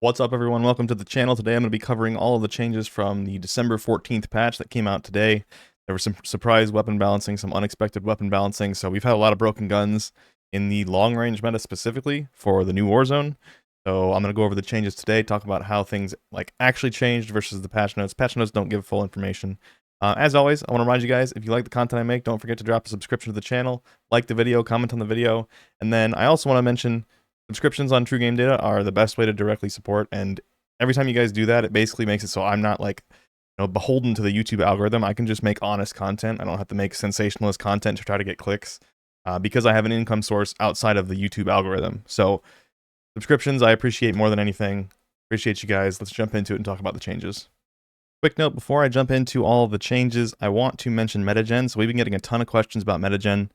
What's up, everyone? Welcome to the channel. Today I'm going to be covering all of the changes from the December 14th patch that came out today. There was some surprise weapon balancing, some unexpected weapon balancing, so we've had a lot of broken guns in the long-range meta specifically for the new Warzone. So I'm going to go over the changes today, talk about how things actually changed versus the patch notes. Patch notes don't give full information. As always, I want to remind you guys, if you like the content I make, don't forget to drop a subscription to the channel, like the video, comment on the video, and then I also want to mention subscriptions on True Game Data are the best way to directly support, and every time you guys do that, it basically makes it so I'm not beholden to the YouTube algorithm. I can just make honest content. I don't have to make sensationalist content to try to get clicks because I have an income source outside of the YouTube algorithm. So subscriptions, I appreciate more than anything. Appreciate you guys. Let's jump into it and talk about the changes. Quick note, before I jump into all of the changes, I want to mention MetaGen. So we've been getting a ton of questions about MetaGen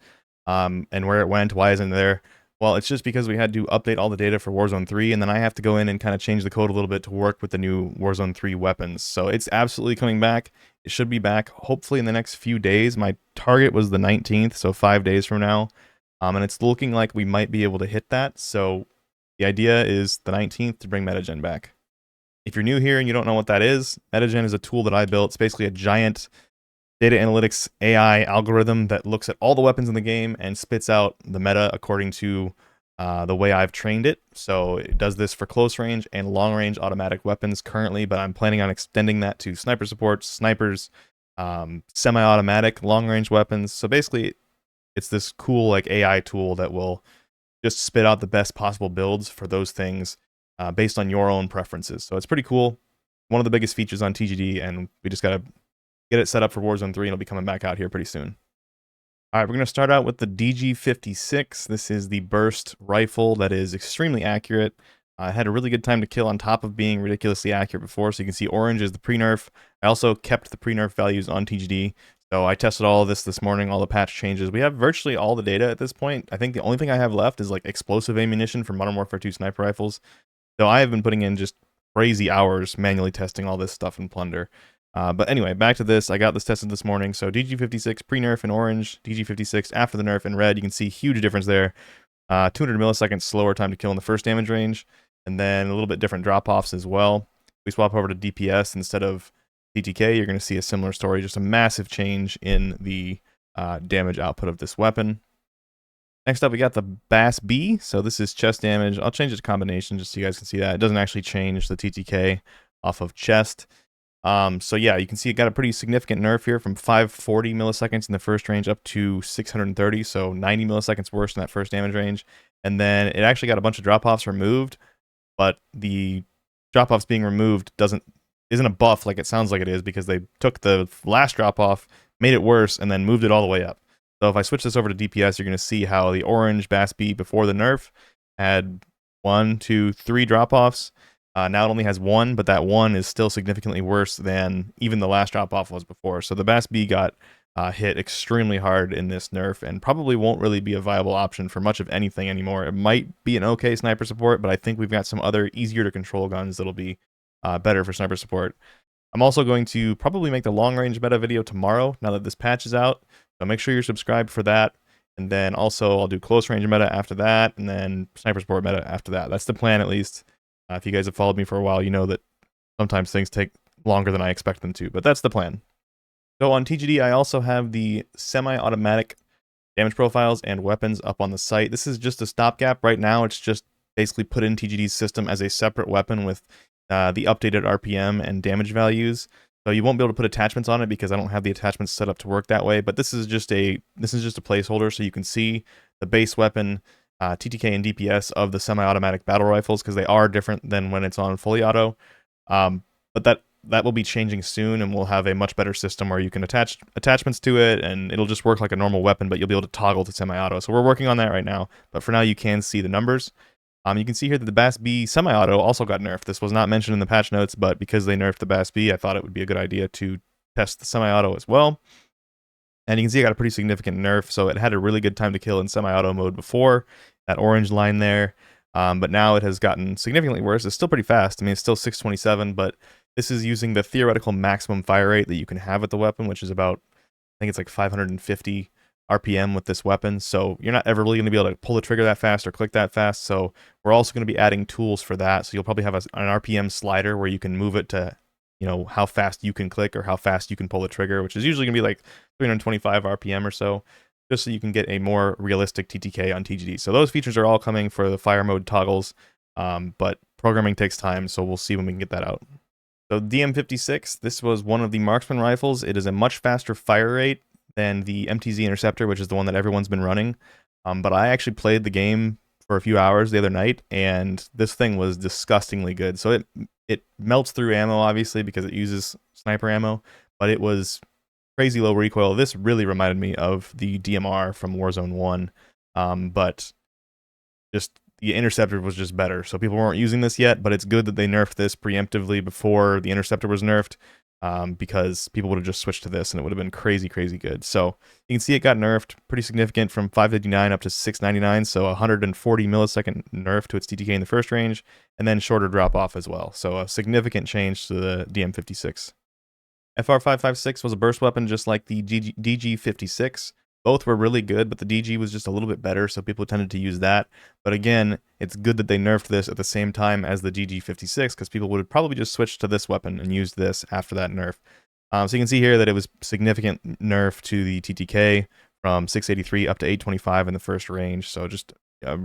and where it went, why isn't it there? Well, it's just because we had to update all the data for Warzone 3, and then I have to go in and kind of change the code a little bit to work with the new Warzone 3 weapons. So it's absolutely coming back. It should be back hopefully in the next few days. My target was the 19th, so 5 days from now. And it's looking like we might be able to hit that. So the idea is the 19th to bring MetaGen back. If you're new here and you don't know what that is, MetaGen is a tool that I built. It's basically a giant data analytics AI algorithm that looks at all the weapons in the game and spits out the meta according to the way I've trained it. So it does this for close range and long range automatic weapons currently, but I'm planning on extending that to sniper supports, snipers, semi-automatic long range weapons. So basically it's this cool AI tool that will just spit out the best possible builds for those things based on your own preferences. So it's pretty cool. One of the biggest features on TGD, and we just got to get it set up for Warzone 3, and it'll be coming back out here pretty soon. All right, we're going to start out with the DG-56. This is the burst rifle that is extremely accurate. I had a really good time to kill on top of being ridiculously accurate before. So you can see orange is the pre-nerf. I also kept the pre-nerf values on TGD. So I tested all of this morning, all the patch changes. We have virtually all the data at this point. I think the only thing I have left is explosive ammunition for Modern Warfare 2 sniper rifles. So I have been putting in just crazy hours manually testing all this stuff in Plunder. But anyway, back to this. I got this tested this morning. So DG-56 pre-nerf in orange, DG-56 after the nerf in red. You can see huge difference there. 200 milliseconds slower time to kill in the first damage range, and then a little bit different drop-offs as well. We swap over to DPS instead of TTK. You're going to see a similar story, just a massive change in the damage output of this weapon. Next up, we got the BAS-B. So this is chest damage. I'll change it to combination just so you guys can see that. It doesn't actually change the TTK off of chest. So yeah, you can see it got a pretty significant nerf here from 540 milliseconds in the first range up to 630, so 90 milliseconds worse in that first damage range. And then it actually got a bunch of drop-offs removed, but the drop-offs being removed isn't a buff like it sounds like it is, because they took the last drop-off, made it worse, and then moved it all the way up. So if I switch this over to DPS, you're going to see how the orange BAS-B before the nerf had 1, 2, 3 drop-offs. Now it only has 1, but that 1 is still significantly worse than even the last drop-off was before. So the BAS-B got hit extremely hard in this nerf, and probably won't really be a viable option for much of anything anymore. It might be an okay sniper support, but I think we've got some other easier to control guns that'll be better for sniper support. I'm also going to probably make the long-range meta video tomorrow, now that this patch is out. So make sure you're subscribed for that. And then also I'll do close-range meta after that, and then sniper support meta after that. That's the plan, at least. If you guys have followed me for a while, you know that sometimes things take longer than I expect them to, but that's the plan. So on TGD, I also have the semi-automatic damage profiles and weapons up on the site. This is just a stopgap. Right now, it's just basically put in TGD's system as a separate weapon with the updated RPM and damage values. So you won't be able to put attachments on it because I don't have the attachments set up to work that way, but this is just a placeholder, so you can see the base weapon, TTK and DPS of the semi-automatic battle rifles, because they are different than when it's on fully auto. But that will be changing soon, and we'll have a much better system where you can attach attachments to it, and it'll just work like a normal weapon, but you'll be able to toggle to semi-auto. So we're working on that right now, but for now you can see the numbers. You can see here that the BAS-B semi-auto also got nerfed. This was not mentioned in the patch notes, but because they nerfed the BAS-B, I thought it would be a good idea to test the semi-auto as well. And you can see it got a pretty significant nerf, so it had a really good time to kill in semi-auto mode before, that orange line there. But now it has gotten significantly worse. It's still pretty fast. I mean, it's still 627, but this is using the theoretical maximum fire rate that you can have with the weapon, which is about, I think it's like 550 RPM with this weapon, so you're not ever really going to be able to pull the trigger that fast or click that fast. So we're also going to be adding tools for that. So you'll probably have an RPM slider where you can move it to, you know, how fast you can click or how fast you can pull the trigger, which is usually going to be like 325 RPM or so, just so you can get a more realistic TTK on TGD. So those features are all coming for the fire mode toggles, but programming takes time, so we'll see when we can get that out. So DM-56, this was one of the marksman rifles. It is a much faster fire rate than the MTZ Interceptor, which is the one that everyone's been running. But I actually played the game for a few hours the other night, and this thing was disgustingly good. So it melts through ammo, obviously, because it uses sniper ammo, but it was crazy low recoil. This really reminded me of the DMR from Warzone 1, but just the Interceptor was just better. So people weren't using this yet, but it's good that they nerfed this preemptively before the Interceptor was nerfed, because people would have just switched to this and it would have been crazy, crazy good. So you can see it got nerfed pretty significant from 559 up to 699, so 140 millisecond nerf to its TTK in the first range, and then shorter drop off as well. So a significant change to the DM-56. FR-556 was a burst weapon just like the DG-56. Both were really good, but the DG was just a little bit better, so people tended to use that. But again, it's good that they nerfed this at the same time as the DG-56, because people would have probably just switched to this weapon and used this after that nerf. So you can see here that it was significant nerf to the TTK from 683 up to 825 in the first range, so just a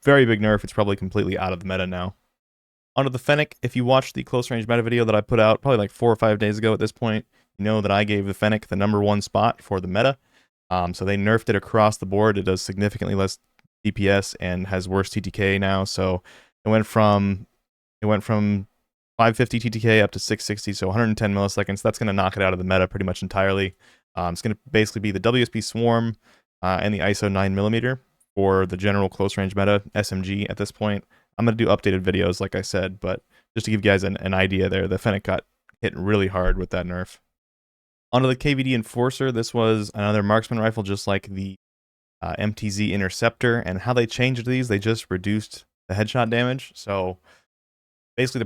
very big nerf. It's probably completely out of the meta now. Onto the Fennec. If you watched the close range meta video that I put out probably like 4 or 5 days ago at this point, you know that I gave the Fennec the #1 spot for the meta. So they nerfed it across the board. It does significantly less DPS and has worse TTK now. So it went from 550 TTK up to 660, so 110 milliseconds. That's going to knock it out of the meta pretty much entirely. It's going to basically be the WSP Swarm and the ISO 9mm for the general close range meta SMG at this point. I'm going to do updated videos, like I said, but just to give you guys an idea there, the Fennec got hit really hard with that nerf. Onto the KVD Enforcer. This was another marksman rifle just like the MTZ Interceptor, and how they changed these, they just reduced the headshot damage. So basically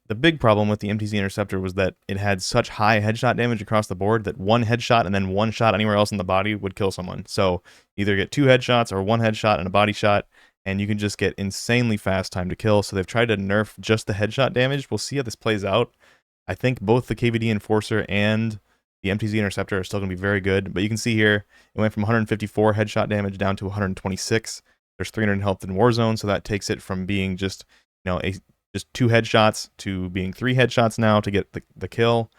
the big problem with the MTZ Interceptor was that it had such high headshot damage across the board that one headshot and then one shot anywhere else in the body would kill someone. So either get 2 headshots or 1 headshot and a body shot, and you can just get insanely fast time to kill. So they've tried to nerf just the headshot damage. We'll see how this plays out. I think both the KVD Enforcer and the MTZ Interceptor are still going to be very good, but you can see here, it went from 154 headshot damage down to 126. There's 300 health in Warzone, so that takes it from being just, you know, just 2 headshots to being 3 headshots now to get the kill.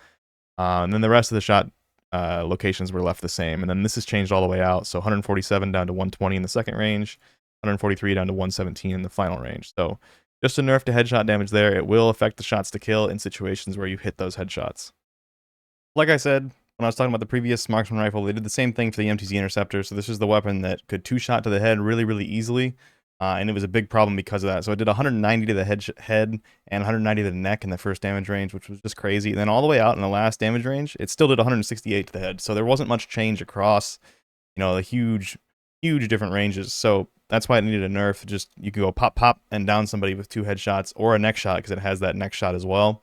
And then the rest of the shot locations were left the same. And then this has changed all the way out, so 147 down to 120 in the second range, 143 down to 117 in the final range. So just a nerf to headshot damage there. It will affect the shots to kill in situations where you hit those headshots. Like I said, when I was talking about the previous marksman rifle, they did the same thing for the MTZ Interceptor. So this is the weapon that could 2-shot to the head really, really easily. And it was a big problem because of that. So it did 190 to the head and 190 to the neck in the first damage range, which was just crazy. And then all the way out in the last damage range, it still did 168 to the head. So there wasn't much change across, you know, the huge different ranges. So that's why it needed a nerf. Just you can go pop and down somebody with 2 headshots or a neck shot, because it has that neck shot as well.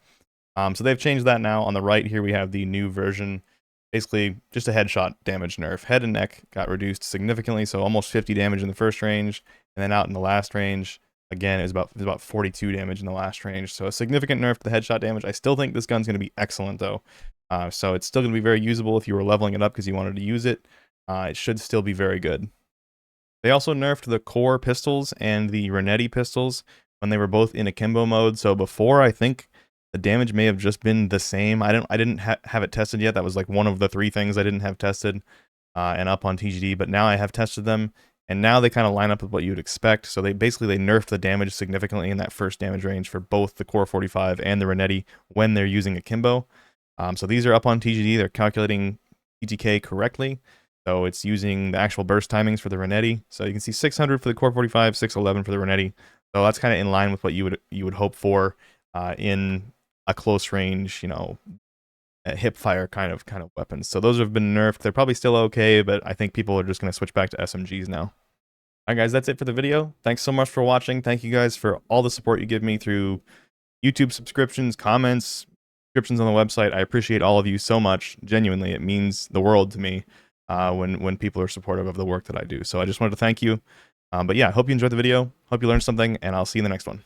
So they've changed that now. On the right here, we have the new version. Basically, just a headshot damage nerf. Head and neck got reduced significantly, so almost 50 damage in the first range, and then out in the last range, again, is about 42 damage in the last range. So a significant nerf to the headshot damage. I still think this gun's going to be excellent, though. So it's still going to be very usable if you were leveling it up because you wanted to use it. It should still be very good. They also nerfed the core pistols and the Renetti pistols when they were both in Akimbo mode. So before, I think the damage may have just been the same. I didn't have it tested yet. That was like one of the 3 things I didn't have tested and up on TGD. But now I have tested them, and now they kind of line up with what you would expect. So they nerfed the damage significantly in that first damage range for both the Core 45 and the Renetti when they're using Akimbo. So these are up on TGD. They're calculating TTK correctly. So it's using the actual burst timings for the Renetti. So you can see 600 for the Core 45, 611 for the Renetti. So that's kind of in line with what you would hope for in a close range, you know, hip fire kind of weapons. So those have been nerfed. They're probably still okay, but I think people are just going to switch back to SMGs now. Alright guys, that's it for the video. Thanks so much for watching. Thank you guys for all the support you give me through YouTube subscriptions, comments, subscriptions on the website. I appreciate all of you so much. Genuinely, it means the world to me. when people are supportive of the work that I do. So I just wanted to thank you. But yeah, I hope you enjoyed the video. Hope you learned something, and I'll see you in the next one.